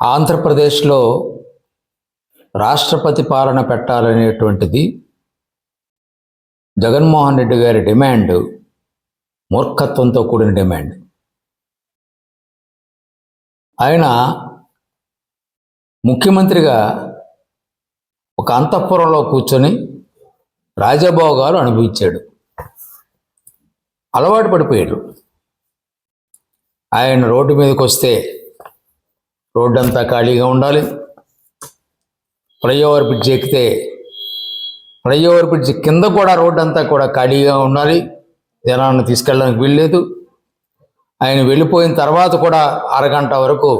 ఆంధ్రప్రదేశ్లో రాష్ట్రపతి పాలన పెట్టాలనేటువంటిది జగన్మోహన్ రెడ్డి గారి డిమాండ్ మూర్ఖత్వంతో కూడిన డిమాండ్. ఆయన ముఖ్యమంత్రిగా ఒక అంతఃపురంలో కూర్చొని రాజభోగాలు అనుభవించాడు. అలవాటు పడిపోయాడు. ఆయన రోడ్డు మీదకి వస్తే రోడ్డు అంతా ఖాళీగా ఉండాలి. ఫ్లైఓవర్ బ్రిడ్జ్ ఎక్కితే ఫ్లైఓవర్ బ్రిడ్జ్ కింద కూడా రోడ్డు అంతా కూడా ఖాళీగా ఉండాలి. జనాన్ని తీసుకెళ్ళడానికి వీల్లేదు. ఆయన వెళ్ళిపోయిన తర్వాత కూడా అరగంట వరకు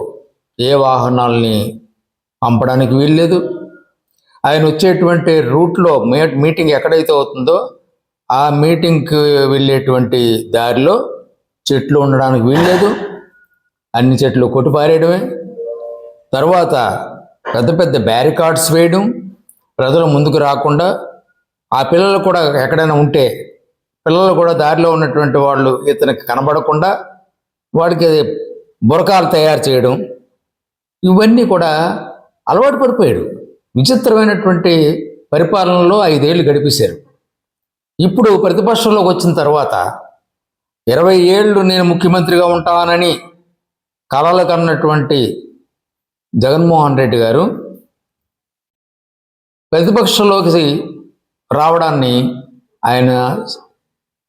ఏ వాహనాలని పంపడానికి వీల్లేదు. ఆయన వచ్చేటువంటి రూట్లో మీటింగ్ ఎక్కడైతే అవుతుందో ఆ మీటింగ్కి వెళ్ళేటువంటి దారిలో చెట్లు ఉండడానికి వీల్లేదు. అన్ని చెట్లు కొట్టిపారేయడమే. తర్వాత పెద్ద పెద్ద బ్యారికాడ్స్ వేయడం, ప్రజలు ముందుకు రాకుండా. ఆ పిల్లలు కూడా ఎక్కడైనా ఉంటే పిల్లలు కూడా దారిలో ఉన్నటువంటి వాళ్ళు ఇతనికి కనబడకుండా వాడికి బురకాలు తయారు చేయడం, ఇవన్నీ కూడా అలవాటు పడిపోయాడు. విచిత్రమైనటువంటి పరిపాలనలో 5 ఏళ్ళు గడిపేశారు. ఇప్పుడు ప్రతిపక్షంలోకి వచ్చిన తర్వాత 20 ఏళ్ళు నేను ముఖ్యమంత్రిగా ఉంటానని కలలు కన్నటువంటి జగన్మోహన్ రెడ్డి గారు ప్రతిపక్షంలోకి రావడాన్ని ఆయన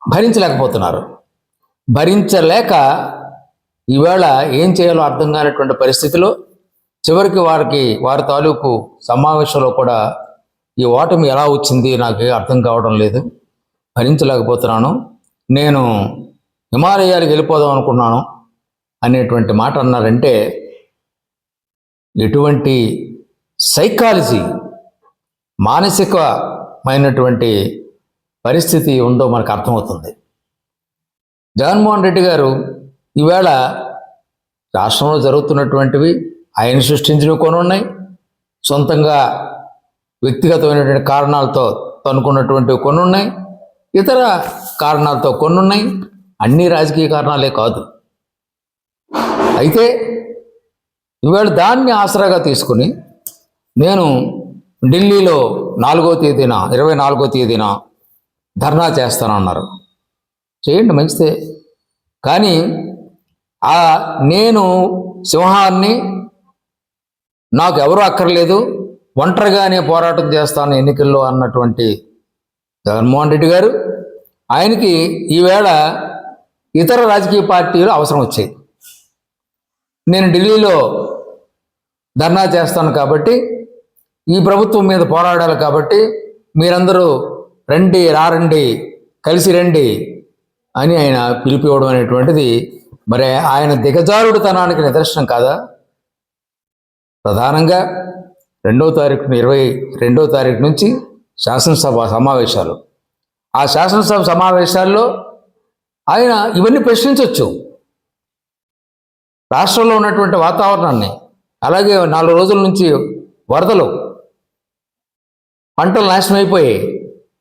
భరించలేకపోతున్నారు. భరించలేక ఈవేళ ఏం చేయాలో అర్థం కానటువంటి పరిస్థితిలో చివరికి వారి తాలూకు సమావేశంలో కూడా ఈ ఓటమి ఎలా వచ్చింది నాకు అర్థం కావడం లేదు, భరించలేకపోతున్నాను, నేను హిమాలయాలకు వెళ్ళిపోదాం అనుకున్నాను అనేటువంటి మాట అన్నారంటే ఎటువంటి సైకాలజీ, మానసికమైనటువంటి పరిస్థితి ఉందో మనకు అర్థమవుతుంది. జగన్మోహన్ రెడ్డి గారు ఈవేళ రాష్ట్రంలో జరుగుతున్నటువంటివి ఆయన సృష్టించినవి కొన్ని ఉన్నాయి, సొంతంగా వ్యక్తిగతమైనటువంటి కారణాలతో తనుకున్నటువంటివి కొన్ని ఉన్నాయి, ఇతర కారణాలతో కొన్ని ఉన్నాయి. అన్ని రాజకీయ కారణాలే కాదు. అయితే ఈవేళ దాన్ని ఆసరాగా తీసుకుని నేను ఢిల్లీలో 24వ తేదీన ధర్నా చేస్తానన్నారు. చేయండి, మంచిదే. కానీ నేను సింహాన్ని, నాకు ఎవరు అక్కర్లేదు, ఒంటరిగానే పోరాటం చేస్తాను ఎన్నికల్లో అన్నటువంటి జగన్మోహన్ రెడ్డి గారు, ఆయనకి ఈవేళ ఇతర రాజకీయ పార్టీలు అవసరం వచ్చాయి. నేను ఢిల్లీలో ధర్నా చేస్తాను కాబట్టి, ఈ ప్రభుత్వం మీద పోరాడాలి కాబట్టి మీరందరూ రండి, కలిసి రండి అని ఆయన పిలిపివ్వడం అనేటువంటిది మరి ఆయన దిగజారుడుతనానికి నిదర్శనం కాదా? ప్రధానంగా 22వ తారీఖు నుంచి శాసనసభ సమావేశాలు. ఆ శాసనసభ సమావేశాల్లో ఆయన ఇవన్నీ ప్రశ్నించవచ్చు. రాష్ట్రంలో ఉన్నటువంటి వాతావరణాన్ని, అలాగే 4 రోజుల నుంచి వరదలు, పంటలు నాశనం అయిపోయి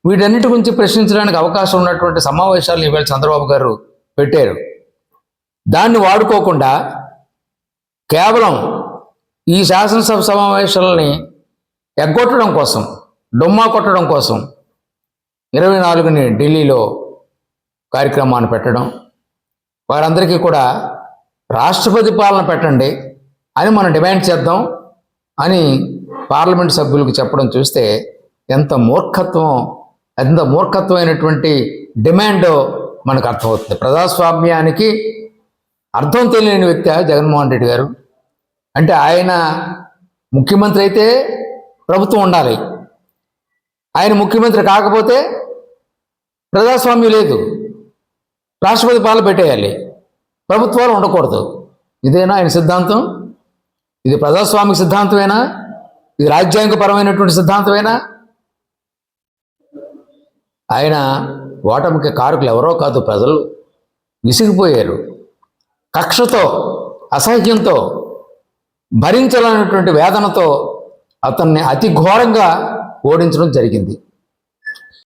వీటన్నిటి గురించి ప్రశ్నించడానికి అవకాశం ఉన్నటువంటి సమావేశాలను ఈవేళ చంద్రబాబు గారు పెట్టారు. దాన్ని వాడుకోకుండా కేవలం ఈ శాసనసభ సమావేశాలని ఎగ్గొట్టడం కోసం, డొమ్మా కొట్టడం కోసం 24ని ఢిల్లీలో కార్యక్రమాన్ని పెట్టడం, వారందరికీ కూడా రాష్ట్రపతి పాలన పెట్టండి అని మనం డిమాండ్ చేద్దాం అని పార్లమెంట్ సభ్యులకు చెప్పడం చూస్తే ఎంత మూర్ఖత్వమైనటువంటి డిమాండో మనకు అర్థమవుతుంది. ప్రజాస్వామ్యానికి అర్థం తెలియని వ్యక్తి జగన్మోహన్ రెడ్డి గారు. అంటే ఆయన ముఖ్యమంత్రి అయితే ప్రభుత్వం ఉండాలి, ఆయన ముఖ్యమంత్రి కాకపోతే ప్రజాస్వామ్యం లేదు, రాష్ట్రపతి పాలన పెట్టేయాలి, ప్రభుత్వాలు ఉండకూడదు. ఇదేనా ఆయన సిద్ధాంతం? ఇది ప్రజాస్వామిక సిద్ధాంతమేనా? ఇది రాజ్యాంగపరమైనటువంటి సిద్ధాంతమేనా? ఆయన ఓటమికి కారకులు ఎవరో కాదు, ప్రజలు విసిగిపోయారు. కక్షతో, అసహ్యంతో, భరించాలనేటువంటి వేదనతో అతన్ని అతి ఘోరంగా ఓడించడం జరిగింది.